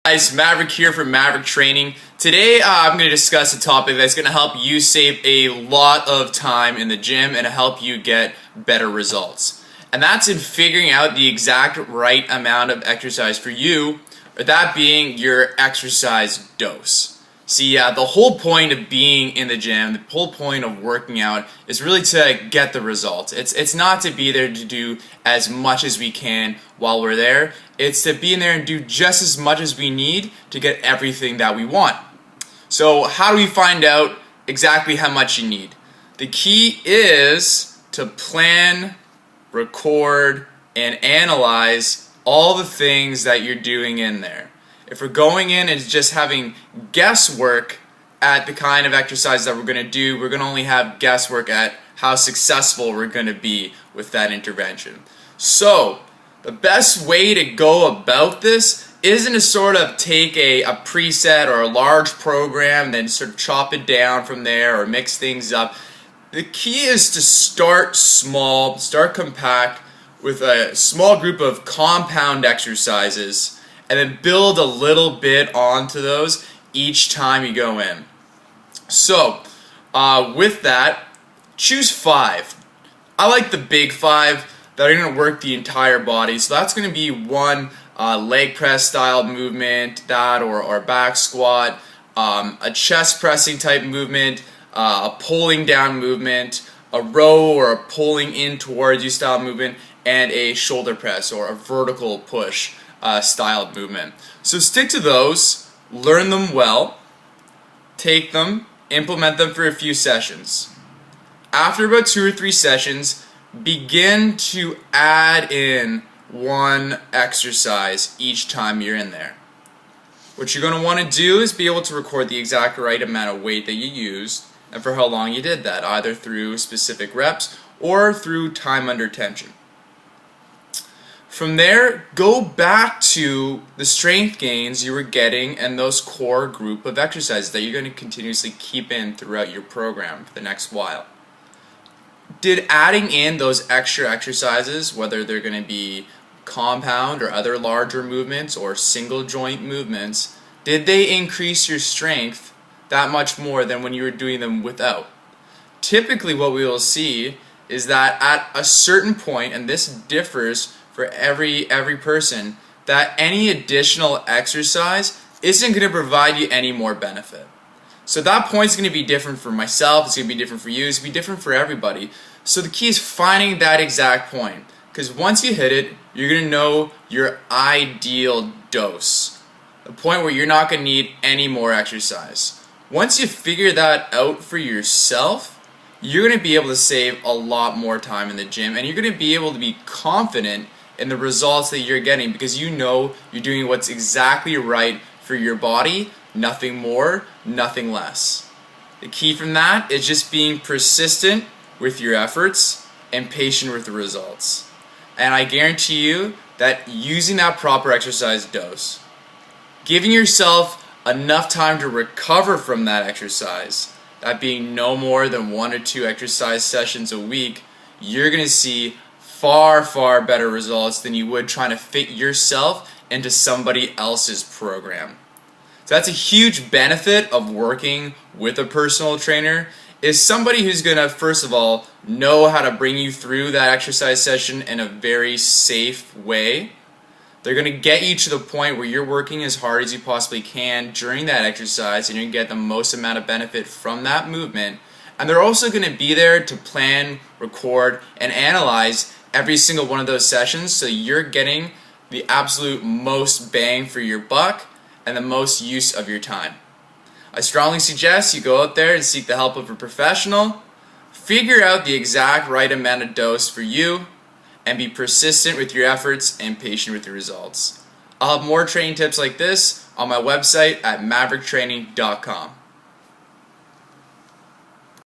Guys, Maverick here from Maverick Training. Today I'm going to discuss a topic that's going to help you save a lot of time in the gym and help you get better results. And that's in figuring out the exact right amount of exercise for you, or that being your exercise dose. See, the whole point of being in the gym, the whole point of working out is really to get the results. It's not to be there to do as much as we can while we're there. It's to be in there and do just as much as we need to get everything that we want. So how do we find out exactly how much you need? The key is to plan, record, and analyze all the things that you're doing in there. If we're going in and just having guesswork at the kind of exercise that we're going to do, we're going to only have guesswork at how successful we're going to be with that intervention. So, the best way to go about this isn't to sort of take a preset or a large program and then sort of chop it down from there or mix things up. The key is to start small, start compact with a small group of compound exercises, and then build a little bit onto those each time you go in. So, with that, choose 5. I like the big 5 that are going to work the entire body. So that's going to be one leg press style movement, or a back squat, a chest pressing type movement, a pulling down movement, a row or a pulling in towards you style movement, and a shoulder press or a vertical push style movement. So stick to those, learn them well, take them, implement them for a few sessions. After about 2 or 3 sessions, begin to add in one exercise each time you're in there. What you're going to want to do is be able to record the exact right amount of weight that you used and for how long you did that, either through specific reps or through time under tension. From there, go back to the strength gains you were getting and those core group of exercises that you're going to continuously keep in throughout your program for the next while. Did adding in those extra exercises, whether they're going to be compound or other larger movements or single joint movements, did they increase your strength that much more than when you were doing them without? Typically what we will see is that at a certain point, and this differs for every person, that any additional exercise isn't going to provide you any more benefit. So that point is going to be different for myself, it's going to be different for you, it's going to be different for everybody. So the key is finding that exact point, because once you hit it, you're going to know your ideal dose, the point where you're not going to need any more exercise. Once you figure that out for yourself, you're going to be able to save a lot more time in the gym, and you're going to be able to be confident in the results that you're getting because you know you're doing what's exactly right for your body, nothing more, nothing less. The key from that is just being persistent with your efforts and patient with the results. And I guarantee you that using that proper exercise dose, giving yourself enough time to recover from that exercise, that being no more than 1 or 2 exercise sessions a week, you're going to see far better results than you would trying to fit yourself into somebody else's program. So that's a huge benefit of working with a personal trainer, is somebody who's going to, first of all, know how to bring you through that exercise session in a very safe way. They're going to get you to the point where you're working as hard as you possibly can during that exercise and you're going to get the most amount of benefit from that movement. And they're also going to be there to plan, record, and analyze every single one of those sessions so you're getting the absolute most bang for your buck and the most use of your time. I strongly suggest you go out there and seek the help of a professional, figure out the exact right amount of dose for you, and be persistent with your efforts and patient with your results. I'll have more training tips like this on my website at mavericktraining.com.